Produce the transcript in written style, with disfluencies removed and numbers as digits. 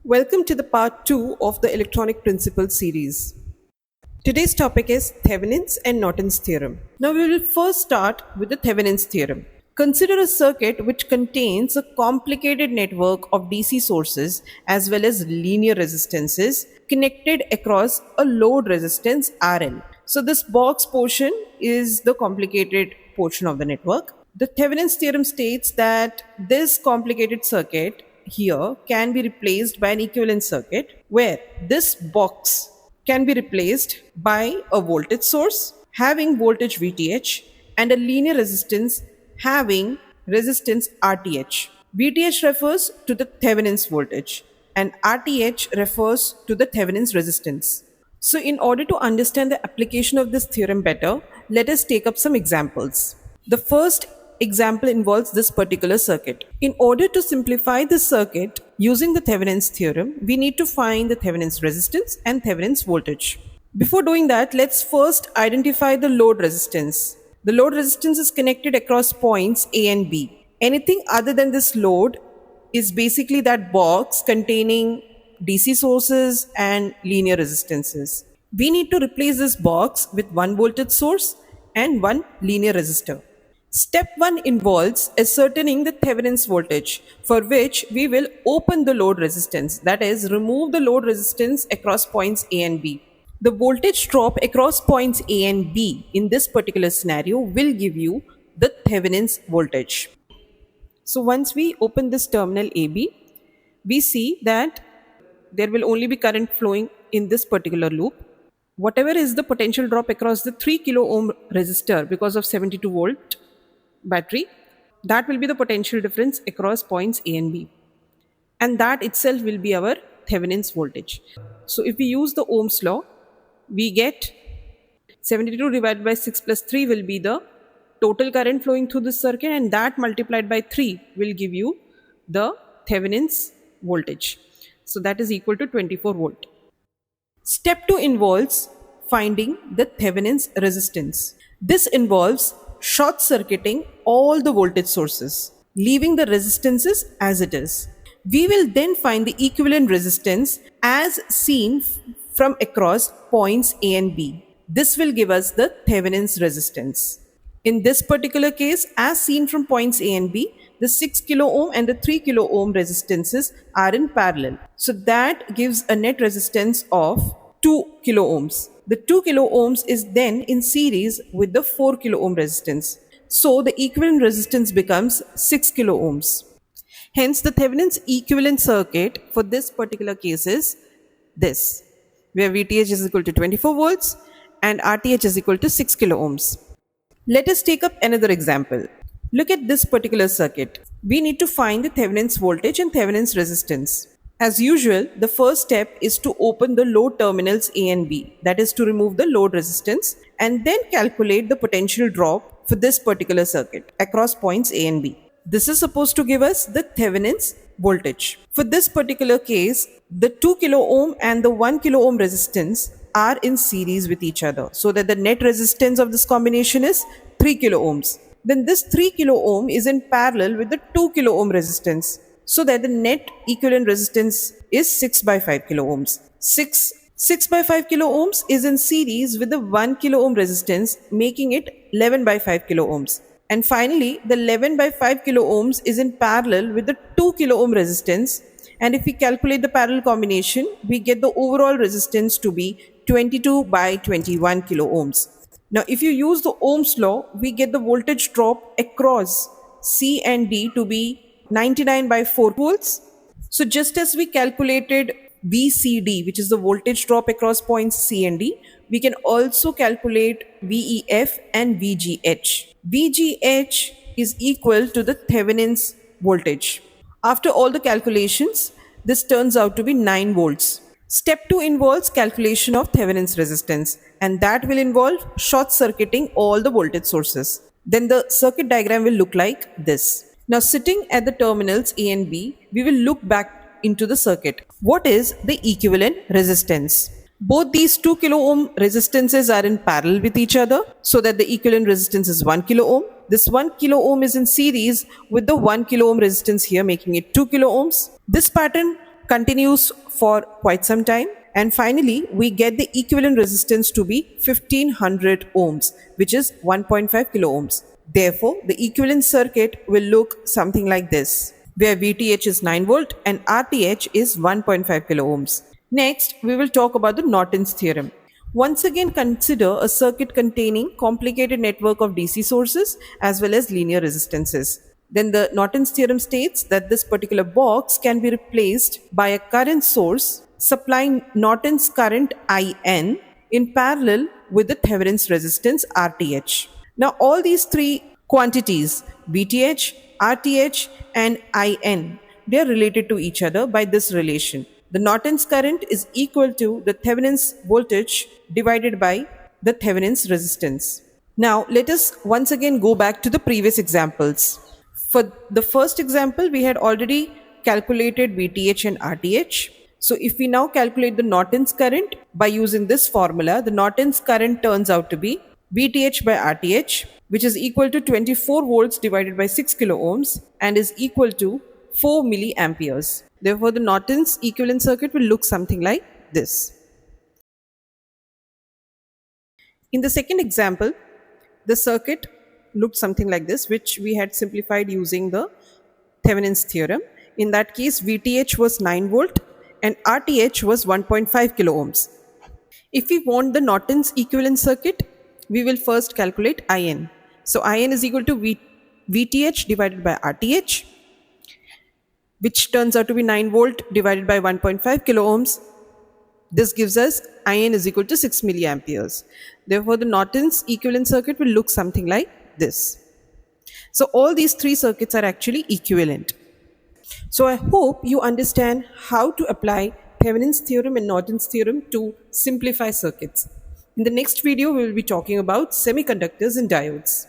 Welcome to the part 2 of the Electronic Principles series. Today's topic is Thevenin's and Norton's theorem. Now we will first start with the Thevenin's theorem. Consider a circuit which contains a complicated network of DC sources as well as linear resistances connected across a load resistance RL. So this box portion is the complicated portion of the network. The Thevenin's theorem states that this complicated circuit here can be replaced by an equivalent circuit where this box can be replaced by a voltage source having voltage VTH and a linear resistance having resistance RTH. VTH refers to the Thevenin's voltage and RTH refers to the Thevenin's resistance. So in order to understand the application of this theorem better, let us take up some examples. The first example involves this particular circuit. In order to simplify this circuit using the Thevenin's theorem, we need to find the Thevenin's resistance and Thevenin's voltage. Before doing that, let's first identify the load resistance. The load resistance is connected across points A and B. Anything other than this load is basically that box containing DC sources and linear resistances. We need to replace this box with one voltage source and one linear resistor. Step 1 involves ascertaining the Thevenin's voltage, for which we will open the load resistance, that is, remove the load resistance across points A and B. The voltage drop across points A and B in this particular scenario will give you the Thevenin's voltage. So once we open this terminal AB, we see that there will only be current flowing in this particular loop. Whatever is the potential drop across the 3 kilo ohm resistor because of 72 volt battery, that will be the potential difference across points A and B. And that itself will be our Thevenin's voltage. So if we use the Ohm's law, we get 72 divided by 6 plus 3 will be the total current flowing through this circuit, and that multiplied by 3 will give you the Thevenin's voltage. So that is equal to 24 volt. Step 2 involves finding the Thevenin's resistance. This involves short circuiting all the voltage sources, leaving the resistances as it is. We will then find the equivalent resistance as seen from across points A and B. This will give us the Thevenin's resistance. In this particular case, as seen from points A and B, the 6 kilo ohm and the 3 kilo ohm resistances are in parallel. So that gives a net resistance of 2 kilo ohms. The 2 kilo ohms is then in series with the 4 kilo ohm resistance. So the equivalent resistance becomes 6 kilo ohms. Hence the Thevenin's equivalent circuit for this particular case is this, where VTH is equal to 24 volts and RTH is equal to 6 kilo ohms. Let us take up another example. Look at this particular circuit. We need to find the Thevenin's voltage and Thevenin's resistance. As usual, the first step is to open the load terminals A and B, that is to remove the load resistance, and then calculate the potential drop for this particular circuit across points A and B. This is supposed to give us the Thevenin's voltage. For this particular case, the 2 kilo ohm and the 1 kilo ohm resistance are in series with each other, so that the net resistance of this combination is 3 kilo ohms. Then this 3 kilo ohm is in parallel with the 2 kilo ohm resistance, so that the net equivalent resistance is 6 by 5 kilo ohms. 6 by 5 kilo ohms is in series with the 1 kilo ohm resistance, making it 11 by 5 kilo ohms. And finally, the 11 by 5 kilo ohms is in parallel with the 2 kilo ohm resistance. And if we calculate the parallel combination, we get the overall resistance to be 22 by 21 kilo ohms. Now, if you use the Ohm's law, we get the voltage drop across C and D to be 99 by 4 volts. So just as we calculated VCD, which is the voltage drop across points C and D, we can also calculate VEF and VGH. VGH is equal to the Thevenin's voltage. After all the calculations, this turns out to be 9 volts. Step 2 involves calculation of Thevenin's resistance, and that will involve short circuiting all the voltage sources. Then the circuit diagram will look like this. Now, sitting at the terminals A and B, we will look back into the circuit. What is the equivalent resistance? Both these 2 kilo ohm resistances are in parallel with each other, so that the equivalent resistance is 1 kilo ohm. This 1 kilo ohm is in series with the 1 kilo ohm resistance here, making it 2 kilo ohms. This pattern continues for quite some time. And finally, we get the equivalent resistance to be 1500 ohms, which is 1.5 kilo ohms. Therefore, the equivalent circuit will look something like this, where VTH is 9 volt and RTH is 1.5 kilo ohms. Next, we will talk about the Norton's theorem. Once again, consider a circuit containing complicated network of DC sources as well as linear resistances. Then the Norton's theorem states that this particular box can be replaced by a current source supplying Norton's current IN in parallel with the Thevenin's resistance RTH. Now all these three quantities, VTH, RTH and IN, they are related to each other by this relation. The Norton's current is equal to the Thevenin's voltage divided by the Thevenin's resistance. Now let us once again go back to the previous examples. For the first example, we had already calculated VTH and RTH. So if we now calculate the Norton's current by using this formula, the Norton's current turns out to be VTH by RTH, which is equal to 24 volts divided by 6 kilo ohms and is equal to 4 milliamperes. Therefore, the Norton's equivalent circuit will look something like this. In the second example, the circuit looked something like this, which we had simplified using the Thevenin's theorem. In that case, VTH was 9 volt and RTH was 1.5 kilo ohms. If we want the Norton's equivalent circuit, we will first calculate IN. So IN is equal to VTH divided by RTH, which turns out to be 9 volt divided by 1.5 kilo ohms. This gives us IN is equal to 6 milliamperes. Therefore, the Norton's equivalent circuit will look something like this. So all these three circuits are actually equivalent. So I hope you understand how to apply Thevenin's theorem and Norton's theorem to simplify circuits. In the next video, we will be talking about semiconductors and diodes.